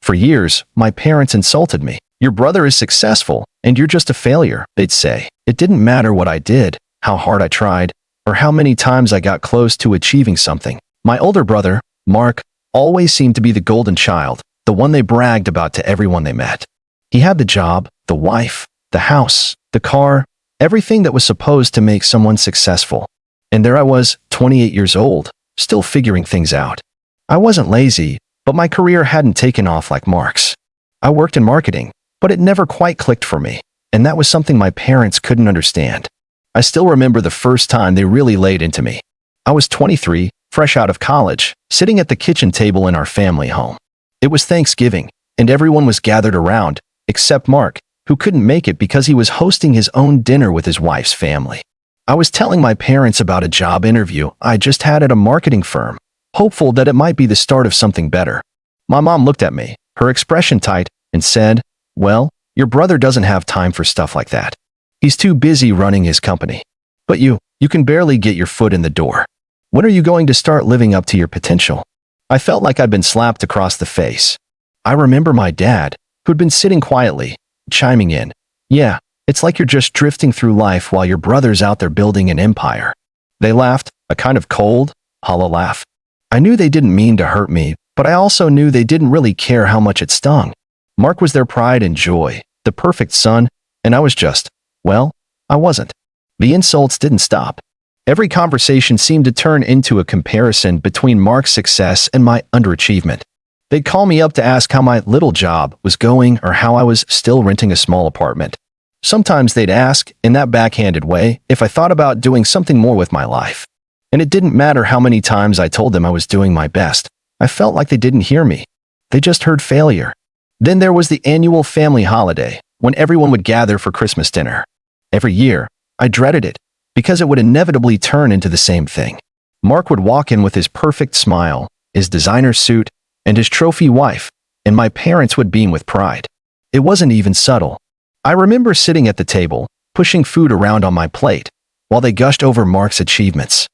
For years, my parents insulted me. Your brother is successful, and you're just a failure, they'd say. It didn't matter what I did, how hard I tried, or how many times I got close to achieving something. My older brother, Mark, always seemed to be the golden child, the one they bragged about to everyone they met. He had the job, the wife, the house, the car, everything that was supposed to make someone successful. And there I was, 28 years old, still figuring things out. I wasn't lazy, but my career hadn't taken off like Mark's. I worked in marketing, but it never quite clicked for me, and that was something my parents couldn't understand. I still remember the first time they really laid into me. I was 23, fresh out of college, sitting at the kitchen table in our family home. It was Thanksgiving, and everyone was gathered around, except Mark, who couldn't make it because he was hosting his own dinner with his wife's family. I was telling my parents about a job interview I just had at a marketing firm, hopeful that it might be the start of something better. My mom looked at me, her expression tight, and said, "Well, your brother doesn't have time for stuff like that. He's too busy running his company. But you can barely get your foot in the door. When are you going to start living up to your potential?" I felt like I'd been slapped across the face. I remember my dad, who'd been sitting quietly, chiming in, "Yeah, it's like you're just drifting through life while your brother's out there building an empire." They laughed, a kind of cold, hollow laugh. I knew they didn't mean to hurt me, but I also knew they didn't really care how much it stung. Mark was their pride and joy, the perfect son, and I was just, well, I wasn't. The insults didn't stop. Every conversation seemed to turn into a comparison between Mark's success and my underachievement. They'd call me up to ask how my little job was going or how I was still renting a small apartment. Sometimes they'd ask, in that backhanded way, if I thought about doing something more with my life. And it didn't matter how many times I told them I was doing my best. I felt like they didn't hear me. They just heard failure. Then there was the annual family holiday, when everyone would gather for Christmas dinner. Every year, I dreaded it, because it would inevitably turn into the same thing. Mark would walk in with his perfect smile, his designer suit, and his trophy wife, and my parents would beam with pride. It wasn't even subtle. I remember sitting at the table, pushing food around on my plate, while they gushed over Mark's achievements.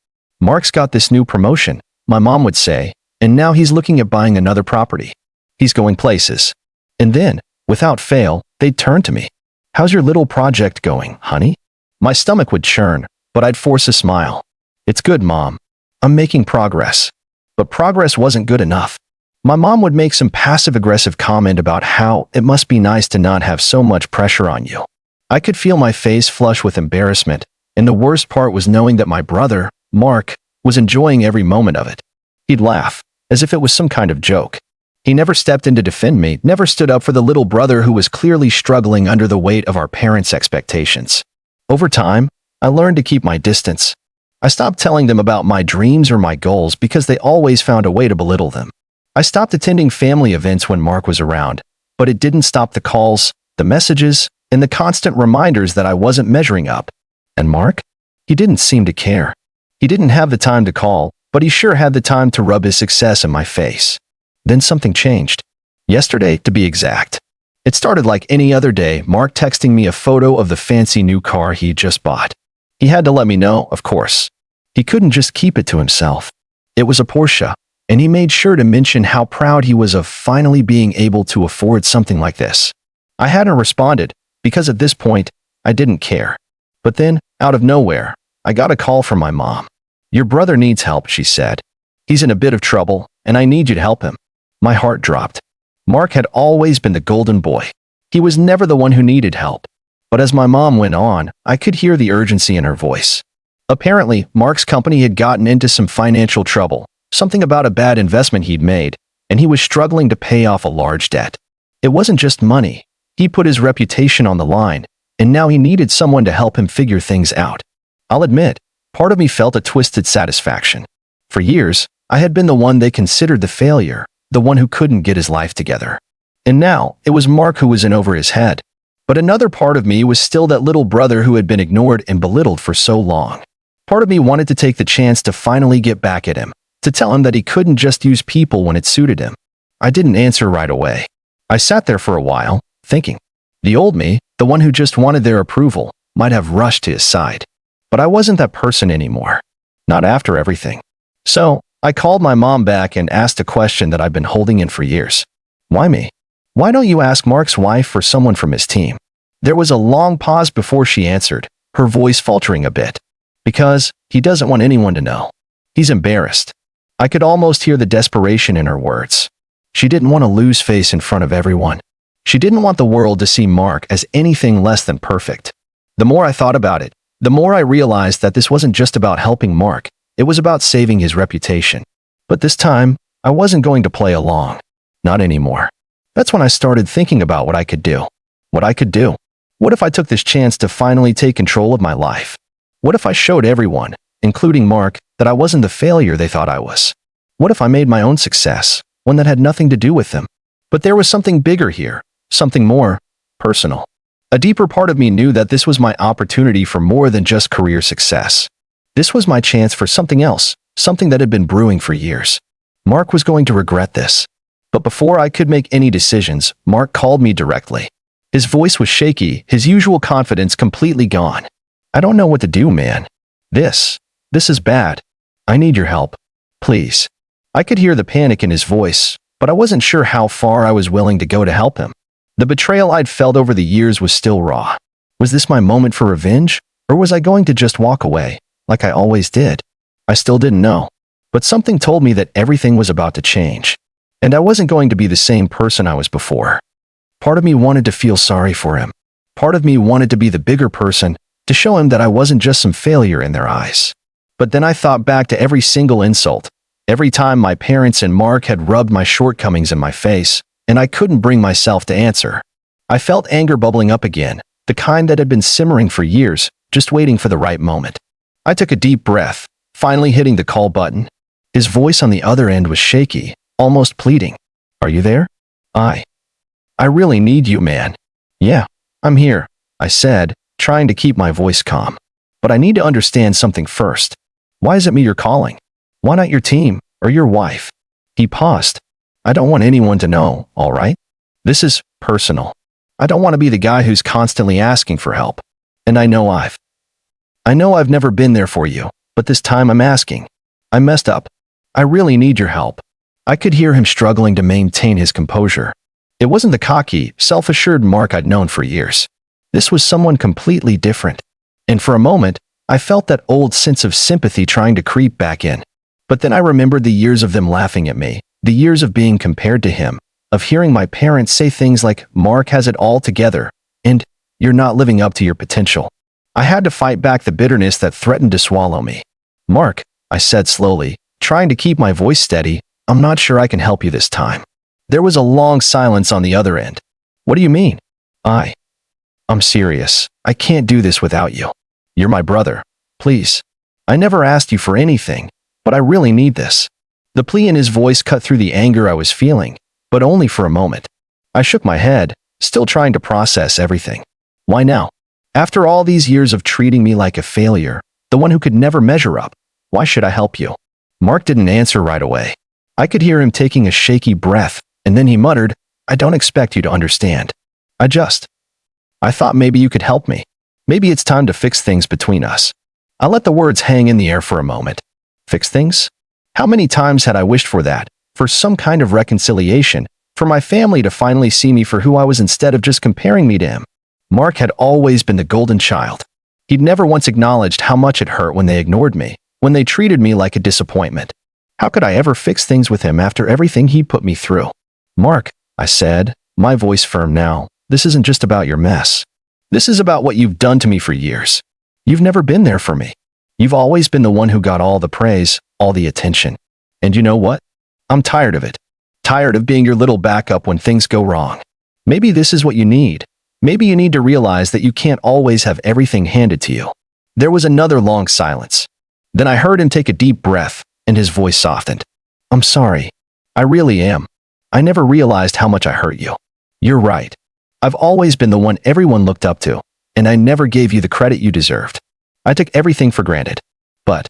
"Mark's got this new promotion," my mom would say, "and now he's looking at buying another property. He's going places." And then, without fail, they'd turn to me. "How's your little project going, honey?" My stomach would churn, but I'd force a smile. "It's good, Mom. I'm making progress." But progress wasn't good enough. My mom would make some passive-aggressive comment about how it must be nice to not have so much pressure on you. I could feel my face flush with embarrassment, and the worst part was knowing that my brother, Mark, was enjoying every moment of it. He'd laugh, as if it was some kind of joke. He never stepped in to defend me, never stood up for the little brother who was clearly struggling under the weight of our parents' expectations. Over time, I learned to keep my distance. I stopped telling them about my dreams or my goals because they always found a way to belittle them. I stopped attending family events when Mark was around, but it didn't stop the calls, the messages, and the constant reminders that I wasn't measuring up. And Mark? He didn't seem to care. He didn't have the time to call, but he sure had the time to rub his success in my face. Then something changed. Yesterday, to be exact. It started like any other day, Mark texting me a photo of the fancy new car he just bought. He had to let me know, of course. He couldn't just keep it to himself. It was a Porsche, and he made sure to mention how proud he was of finally being able to afford something like this. I hadn't responded, because at this point, I didn't care. But then, out of nowhere, I got a call from my mom. "Your brother needs help," she said. "He's in a bit of trouble, and I need you to help him." My heart dropped. Mark had always been the golden boy. He was never the one who needed help. But as my mom went on, I could hear the urgency in her voice. Apparently, Mark's company had gotten into some financial trouble, something about a bad investment he'd made, and he was struggling to pay off a large debt. It wasn't just money. He put his reputation on the line, and now he needed someone to help him figure things out. I'll admit, part of me felt a twisted satisfaction. For years, I had been the one they considered the failure, the one who couldn't get his life together. And now, it was Mark who was in over his head. But another part of me was still that little brother who had been ignored and belittled for so long. Part of me wanted to take the chance to finally get back at him, to tell him that he couldn't just use people when it suited him. I didn't answer right away. I sat there for a while, thinking. The old me, the one who just wanted their approval, might have rushed to his side. But I wasn't that person anymore. Not after everything. So, I called my mom back and asked a question that I've been holding in for years. "Why me? Why don't you ask Mark's wife or someone from his team? There was a long pause before she answered, her voice faltering a bit. Because he doesn't want anyone to know. He's embarrassed. I could almost hear the desperation in her words. She didn't want to lose face in front of everyone. She didn't want the world to see Mark as anything less than perfect. The more I thought about it, the more I realized that this wasn't just about helping Mark, it was about saving his reputation. But this time, I wasn't going to play along. Not anymore. That's when I started thinking about what I could do. What I could do. What if I took this chance to finally take control of my life? What if I showed everyone, including Mark, that I wasn't the failure they thought I was? What if I made my own success, one that had nothing to do with them? But there was something bigger here, something more personal. A deeper part of me knew that this was my opportunity for more than just career success. This was my chance for something else, something that had been brewing for years. Mark was going to regret this. But before I could make any decisions, Mark called me directly. His voice was shaky, his usual confidence completely gone. I don't know what to do, man. This is bad. I need your help. Please. I could hear the panic in his voice, but I wasn't sure how far I was willing to go to help him. The betrayal I'd felt over the years was still raw. Was this my moment for revenge, or was I going to just walk away, like I always did? I still didn't know. But something told me that everything was about to change. And I wasn't going to be the same person I was before. Part of me wanted to feel sorry for him. Part of me wanted to be the bigger person, to show him that I wasn't just some failure in their eyes. But then I thought back to every single insult, every time my parents and Mark had rubbed my shortcomings in my face, and I couldn't bring myself to answer. I felt anger bubbling up again, the kind that had been simmering for years, just waiting for the right moment. I took a deep breath, finally hitting the call button. His voice on the other end was shaky, almost pleading. Are you there? I really need you, man. Yeah, I'm here, I said, trying to keep my voice calm. But I need to understand something first. Why is it me you're calling? Why not your team, or your wife? He paused. I don't want anyone to know, all right? This is personal. I don't want to be the guy who's constantly asking for help. And I know I've never been there for you, but this time I'm asking. I messed up. I really need your help. I could hear him struggling to maintain his composure. It wasn't the cocky, self-assured Mark I'd known for years. This was someone completely different. And for a moment, I felt that old sense of sympathy trying to creep back in. But then I remembered the years of them laughing at me, the years of being compared to him, of hearing my parents say things like, Mark has it all together, and you're not living up to your potential. I had to fight back the bitterness that threatened to swallow me. Mark, I said slowly, trying to keep my voice steady, I'm not sure I can help you this time. There was a long silence on the other end. What do you mean? I'm serious. I can't do this without you. You're my brother. Please. I never asked you for anything, but I really need this. The plea in his voice cut through the anger I was feeling, but only for a moment. I shook my head, still trying to process everything. Why now? After all these years of treating me like a failure, the one who could never measure up, why should I help you? Mark didn't answer right away. I could hear him taking a shaky breath, and then he muttered, I don't expect you to understand. I thought maybe you could help me. Maybe it's time to fix things between us. I let the words hang in the air for a moment. Fix things? How many times had I wished for that, for some kind of reconciliation, for my family to finally see me for who I was instead of just comparing me to him? Mark had always been the golden child. He'd never once acknowledged how much it hurt when they ignored me, when they treated me like a disappointment. How could I ever fix things with him after everything he put me through? Mark, I said, my voice firm now, this isn't just about your mess. This is about what you've done to me for years. You've never been there for me. You've always been the one who got all the praise, all the attention. And you know what? I'm tired of it. Tired of being your little backup when things go wrong. Maybe this is what you need. Maybe you need to realize that you can't always have everything handed to you. There was another long silence. Then I heard him take a deep breath, and his voice softened. I'm sorry. I really am. I never realized how much I hurt you. You're right. I've always been the one everyone looked up to, and I never gave you the credit you deserved. I took everything for granted. But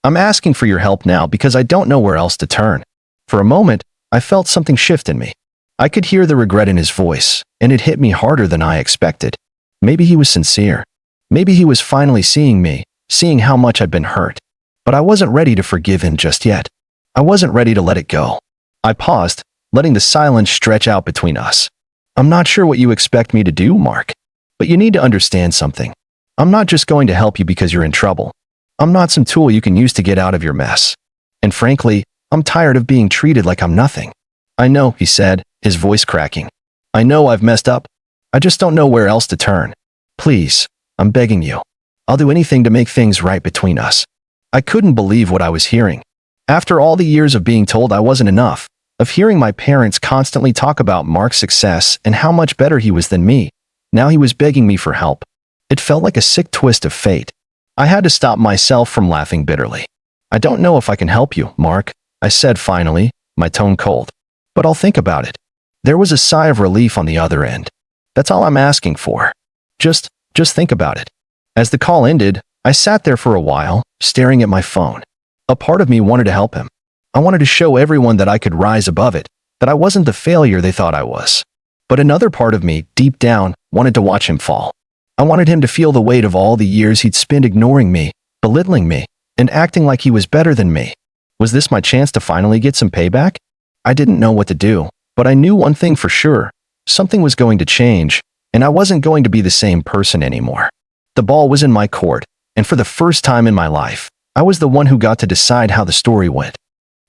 I'm asking for your help now because I don't know where else to turn. For a moment, I felt something shift in me. I could hear the regret in his voice, and it hit me harder than I expected. Maybe he was sincere. Maybe he was finally seeing me, seeing how much I'd been hurt. But I wasn't ready to forgive him just yet. I wasn't ready to let it go. I paused, letting the silence stretch out between us. I'm not sure what you expect me to do, Mark. But you need to understand something. I'm not just going to help you because you're in trouble. I'm not some tool you can use to get out of your mess. And frankly, I'm tired of being treated like I'm nothing. I know, he said, his voice cracking. I know I've messed up. I just don't know where else to turn. Please, I'm begging you. I'll do anything to make things right between us. I couldn't believe what I was hearing. After all the years of being told I wasn't enough, of hearing my parents constantly talk about Mark's success and how much better he was than me, now he was begging me for help. It felt like a sick twist of fate. I had to stop myself from laughing bitterly. I don't know if I can help you, Mark, I said finally, my tone cold. But I'll think about it. There was a sigh of relief on the other end. That's all I'm asking for. Just think about it. As the call ended, I sat there for a while, staring at my phone. A part of me wanted to help him. I wanted to show everyone that I could rise above it, that I wasn't the failure they thought I was. But another part of me, deep down, wanted to watch him fall. I wanted him to feel the weight of all the years he'd spent ignoring me, belittling me, and acting like he was better than me. Was this my chance to finally get some payback? I didn't know what to do, but I knew one thing for sure. Something was going to change, and I wasn't going to be the same person anymore. The ball was in my court, and for the first time in my life, I was the one who got to decide how the story went.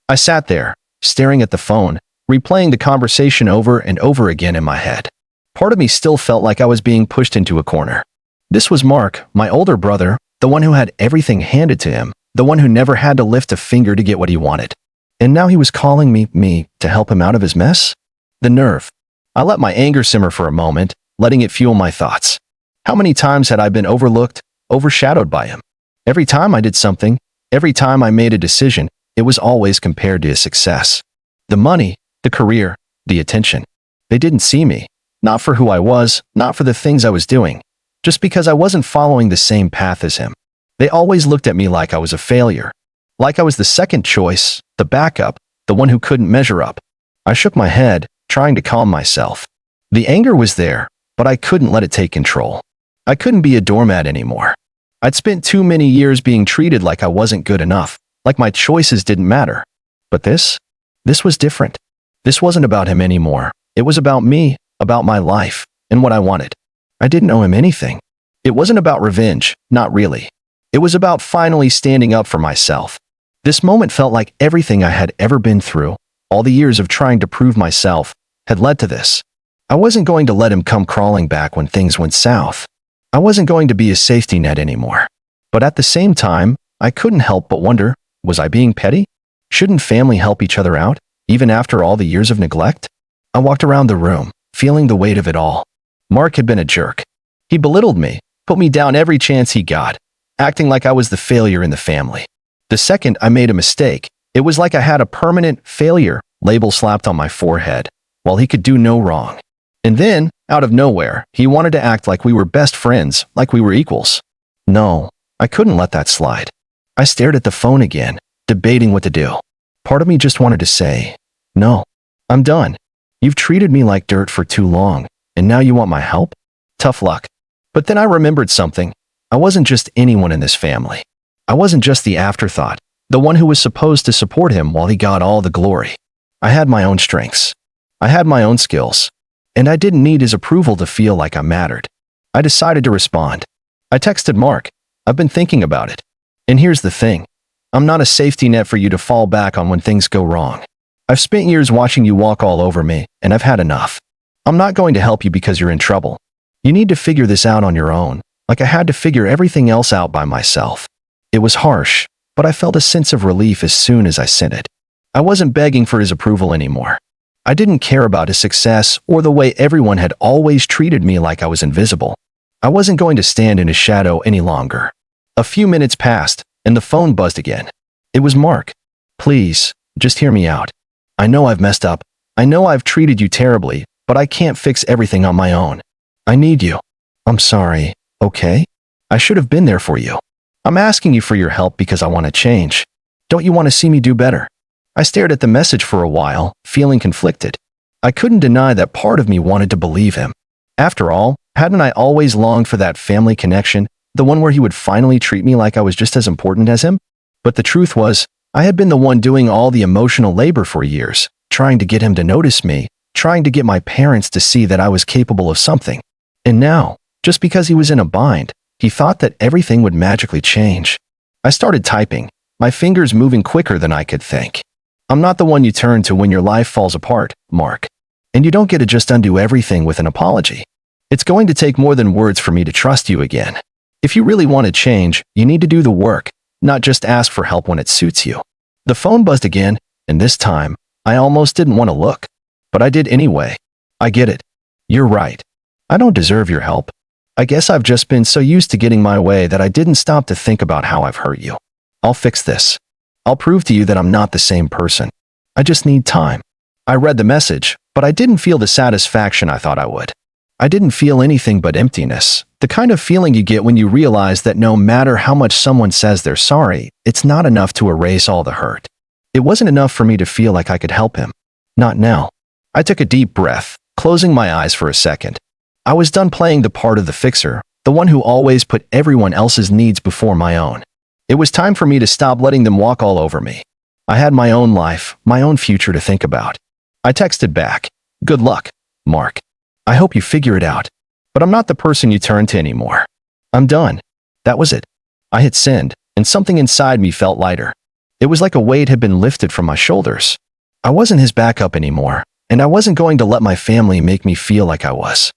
I sat there, staring at the phone, replaying the conversation over and over again in my head. Part of me still felt like I was being pushed into a corner. This was Mark, my older brother, the one who had everything handed to him, the one who never had to lift a finger to get what he wanted. And now he was calling me to help him out of his mess? The nerve. I let my anger simmer for a moment, letting it fuel my thoughts. How many times had I been overlooked, overshadowed by him? Every time I did something, every time I made a decision, it was always compared to his success. The money, the career, the attention. They didn't see me, not for who I was, not for the things I was doing, just because I wasn't following the same path as him. They always looked at me like I was a failure, like I was the second choice, the backup, the one who couldn't measure up. I shook my head, trying to calm myself. The anger was there, but I couldn't let it take control. I couldn't be a doormat anymore. I'd spent too many years being treated like I wasn't good enough, like my choices didn't matter. But this was different. This wasn't about him anymore. It was about me, about my life, and what I wanted. I didn't owe him anything. It wasn't about revenge, not really. It was about finally standing up for myself. This moment felt like everything I had ever been through, all the years of trying to prove myself, had led to this. I wasn't going to let him come crawling back when things went south. I wasn't going to be a safety net anymore. But at the same time, I couldn't help but wonder, was I being petty? Shouldn't family help each other out, even after all the years of neglect? I walked around the room, feeling the weight of it all. Mark had been a jerk. He belittled me, put me down every chance he got, acting like I was the failure in the family. The second I made a mistake, it was like I had a permanent failure label slapped on my forehead, while he could do no wrong. And then, out of nowhere, he wanted to act like we were best friends, like we were equals. No, I couldn't let that slide. I stared at the phone again, debating what to do. Part of me just wanted to say, no, I'm done. You've treated me like dirt for too long, and now you want my help? Tough luck. But then I remembered something. I wasn't just anyone in this family. I wasn't just the afterthought, the one who was supposed to support him while he got all the glory. I had my own strengths. I had my own skills. And I didn't need his approval to feel like I mattered. I decided to respond. I texted Mark. I've been thinking about it. And here's the thing. I'm not a safety net for you to fall back on when things go wrong. I've spent years watching you walk all over me, and I've had enough. I'm not going to help you because you're in trouble. You need to figure this out on your own, like I had to figure everything else out by myself. It was harsh, but I felt a sense of relief as soon as I sent it. I wasn't begging for his approval anymore. I didn't care about his success or the way everyone had always treated me like I was invisible. I wasn't going to stand in his shadow any longer. A few minutes passed, and the phone buzzed again. It was Mark. Please, just hear me out. I know I've messed up. I know I've treated you terribly, but I can't fix everything on my own. I need you. I'm sorry, okay? I should have been there for you. I'm asking you for your help because I want to change. Don't you want to see me do better? I stared at the message for a while, feeling conflicted. I couldn't deny that part of me wanted to believe him. After all, hadn't I always longed for that family connection, the one where he would finally treat me like I was just as important as him? But the truth was, I had been the one doing all the emotional labor for years, trying to get him to notice me, trying to get my parents to see that I was capable of something. And now, just because he was in a bind, he thought that everything would magically change. I started typing, my fingers moving quicker than I could think. I'm not the one you turn to when your life falls apart, Mark. And you don't get to just undo everything with an apology. It's going to take more than words for me to trust you again. If you really want to change, you need to do the work, not just ask for help when it suits you. The phone buzzed again, and this time, I almost didn't want to look. But I did anyway. I get it. You're right. I don't deserve your help. I guess I've just been so used to getting my way that I didn't stop to think about how I've hurt you. I'll fix this. I'll prove to you that I'm not the same person. I just need time. I read the message, but I didn't feel the satisfaction I thought I would. I didn't feel anything but emptiness, the kind of feeling you get when you realize that no matter how much someone says they're sorry, it's not enough to erase all the hurt. It wasn't enough for me to feel like I could help him. Not now. I took a deep breath, closing my eyes for a second. I was done playing the part of the fixer, the one who always put everyone else's needs before my own. It was time for me to stop letting them walk all over me. I had my own life, my own future to think about. I texted back, "Good luck, Mark. I hope you figure it out. But I'm not the person you turn to anymore. I'm done." That was it. I hit send, and something inside me felt lighter. It was like a weight had been lifted from my shoulders. I wasn't his backup anymore, and I wasn't going to let my family make me feel like I was.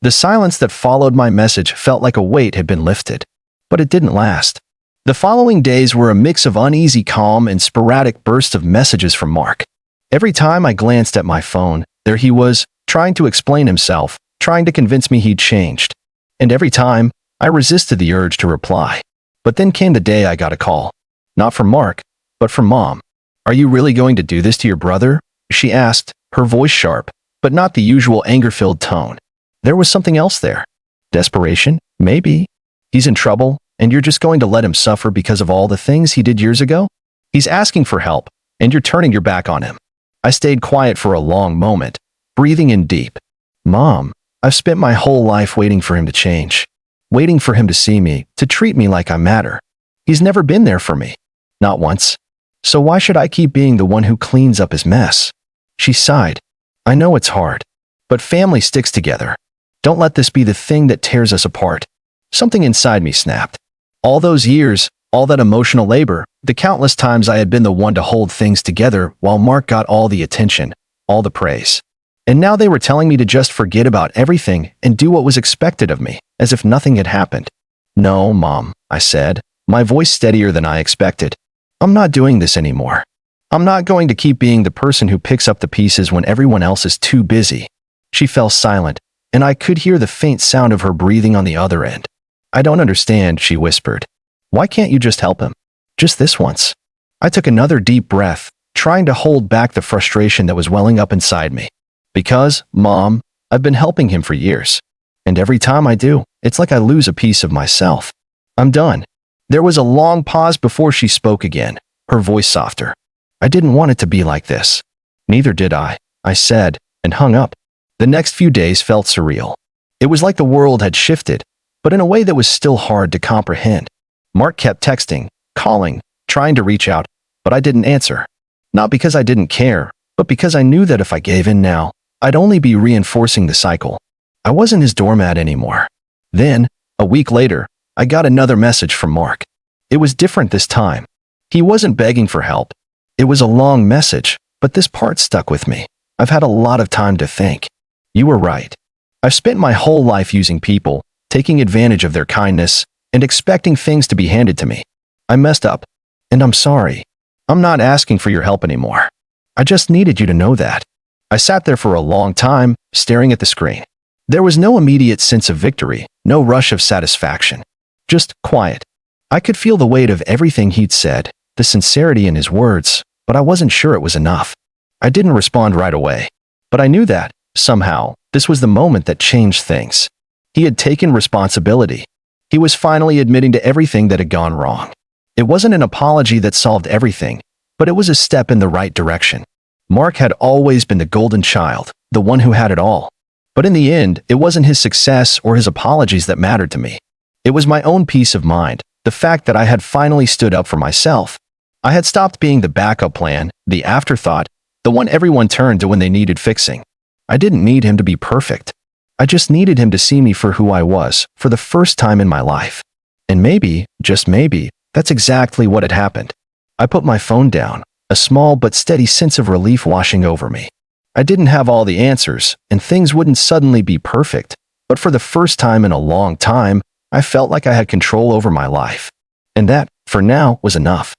The silence that followed my message felt like a weight had been lifted, but it didn't last. The following days were a mix of uneasy calm and sporadic bursts of messages from Mark. Every time I glanced at my phone, there he was, trying to explain himself, trying to convince me he'd changed. And every time, I resisted the urge to reply. But then came the day I got a call. Not from Mark, but from Mom. "Are you really going to do this to your brother?" she asked, her voice sharp, but not the usual anger-filled tone. There was something else there. Desperation? Maybe. He's in trouble, and you're just going to let him suffer because of all the things he did years ago? He's asking for help, and you're turning your back on him. I stayed quiet for a long moment, breathing in deep. "Mom, I've spent my whole life waiting for him to change. Waiting for him to see me, to treat me like I matter. He's never been there for me. Not once. So why should I keep being the one who cleans up his mess?" She sighed. "I know it's hard, but family sticks together. Don't let this be the thing that tears us apart." Something inside me snapped. All those years, all that emotional labor, the countless times I had been the one to hold things together while Mark got all the attention, all the praise. And now they were telling me to just forget about everything and do what was expected of me, as if nothing had happened. "No, Mom," I said, my voice steadier than I expected. "I'm not doing this anymore. I'm not going to keep being the person who picks up the pieces when everyone else is too busy." She fell silent, and I could hear the faint sound of her breathing on the other end. "I don't understand," she whispered. "Why can't you just help him? Just this once?" I took another deep breath, trying to hold back the frustration that was welling up inside me. "Because, Mom, I've been helping him for years. And every time I do, it's like I lose a piece of myself. I'm done." There was a long pause before she spoke again, her voice softer. "I didn't want it to be like this." "Neither did I said, and hung up. The next few days felt surreal. It was like the world had shifted, but in a way that was still hard to comprehend. Mark kept texting, calling, trying to reach out, but I didn't answer. Not because I didn't care, but because I knew that if I gave in now, I'd only be reinforcing the cycle. I wasn't his doormat anymore. Then, a week later, I got another message from Mark. It was different this time. He wasn't begging for help. It was a long message, but this part stuck with me. "I've had a lot of time to think. You were right. I've spent my whole life using people, taking advantage of their kindness, and expecting things to be handed to me. I messed up, and I'm sorry. I'm not asking for your help anymore. I just needed you to know that." I sat there for a long time, staring at the screen. There was no immediate sense of victory, no rush of satisfaction. Just quiet. I could feel the weight of everything he'd said, the sincerity in his words, but I wasn't sure it was enough. I didn't respond right away, but I knew that, somehow, this was the moment that changed things. He had taken responsibility. He was finally admitting to everything that had gone wrong. It wasn't an apology that solved everything, but it was a step in the right direction. Mark had always been the golden child, the one who had it all. But in the end, it wasn't his success or his apologies that mattered to me. It was my own peace of mind, the fact that I had finally stood up for myself. I had stopped being the backup plan, the afterthought, The one everyone turned to when they needed fixing. I didn't need him to be perfect. I just needed him to see me for who I was, for the first time in my life. And maybe, just maybe, that's exactly what had happened. I put my phone down, a small but steady sense of relief washing over me. I didn't have all the answers, and things wouldn't suddenly be perfect, but for the first time in a long time, I felt like I had control over my life. And that, for now, was enough.